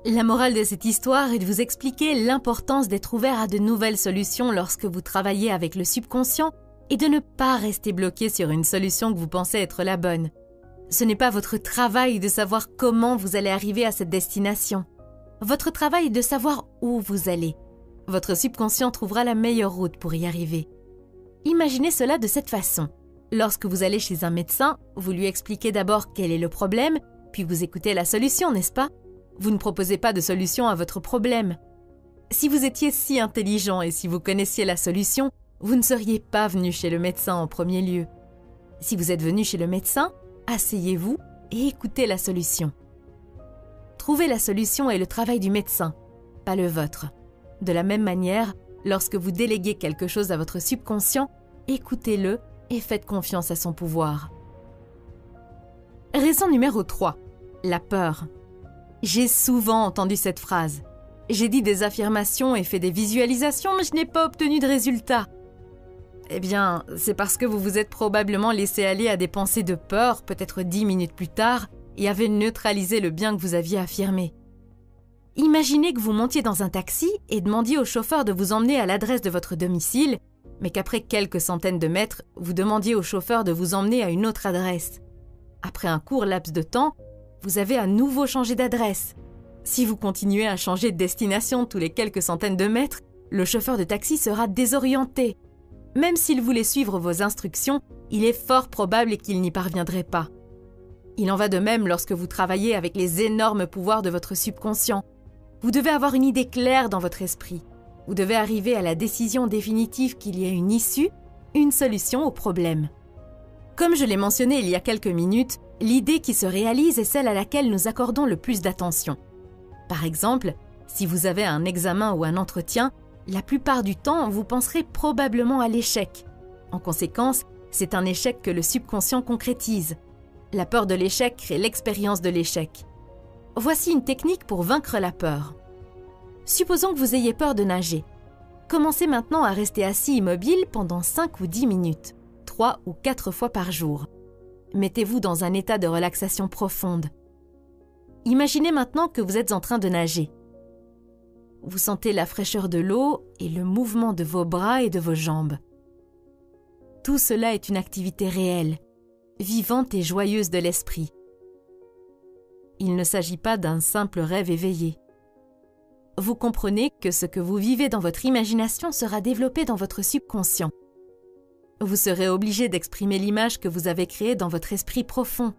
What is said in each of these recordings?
La morale de cette histoire est de vous expliquer l'importance d'être ouvert à de nouvelles solutions lorsque vous travaillez avec le subconscient et de ne pas rester bloqué sur une solution que vous pensez être la bonne. Ce n'est pas votre travail de savoir comment vous allez arriver à cette destination. Votre travail est de savoir où vous allez. Votre subconscient trouvera la meilleure route pour y arriver. Imaginez cela de cette façon. Lorsque vous allez chez un médecin, vous lui expliquez d'abord quel est le problème, puis vous écoutez la solution, n'est-ce pas? Vous ne proposez pas de solution à votre problème. Si vous étiez si intelligent et si vous connaissiez la solution, vous ne seriez pas venu chez le médecin en premier lieu. Si vous êtes venu chez le médecin, asseyez-vous et écoutez la solution. Trouver la solution est le travail du médecin, pas le vôtre. De la même manière, lorsque vous déléguez quelque chose à votre subconscient, écoutez-le et faites confiance à son pouvoir. Raison numéro 3. La peur. J'ai souvent entendu cette phrase. J'ai dit des affirmations et fait des visualisations, mais je n'ai pas obtenu de résultats. Eh bien, c'est parce que vous vous êtes probablement laissé aller à des pensées de peur, peut-être 10 minutes plus tard, et avez neutralisé le bien que vous aviez affirmé. Imaginez que vous montiez dans un taxi et demandiez au chauffeur de vous emmener à l'adresse de votre domicile, mais qu'après quelques centaines de mètres, vous demandiez au chauffeur de vous emmener à une autre adresse. Après un court laps de temps, vous avez à nouveau changé d'adresse. Si vous continuez à changer de destination tous les quelques centaines de mètres, le chauffeur de taxi sera désorienté. Même s'il voulait suivre vos instructions, il est fort probable qu'il n'y parviendrait pas. Il en va de même lorsque vous travaillez avec les énormes pouvoirs de votre subconscient. Vous devez avoir une idée claire dans votre esprit. Vous devez arriver à la décision définitive qu'il y a une issue, une solution au problème. Comme je l'ai mentionné il y a quelques minutes, l'idée qui se réalise est celle à laquelle nous accordons le plus d'attention. Par exemple, si vous avez un examen ou un entretien, la plupart du temps, vous penserez probablement à l'échec. En conséquence, c'est un échec que le subconscient concrétise. La peur de l'échec crée l'expérience de l'échec. Voici une technique pour vaincre la peur. Supposons que vous ayez peur de nager. Commencez maintenant à rester assis immobile pendant 5 ou 10 minutes, 3 ou 4 fois par jour. Mettez-vous dans un état de relaxation profonde. Imaginez maintenant que vous êtes en train de nager. Vous sentez la fraîcheur de l'eau et le mouvement de vos bras et de vos jambes. Tout cela est une activité réelle, vivante et joyeuse de l'esprit. Il ne s'agit pas d'un simple rêve éveillé. Vous comprenez que ce que vous vivez dans votre imagination sera développé dans votre subconscient. Vous serez obligé d'exprimer l'image que vous avez créée dans votre esprit profond.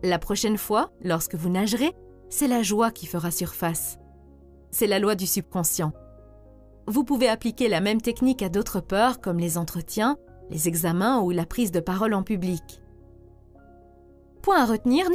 La prochaine fois, lorsque vous nagerez, c'est la joie qui fera surface. C'est la loi du subconscient. Vous pouvez appliquer la même technique à d'autres peurs comme les entretiens, les examens ou la prise de parole en public. Point à retenir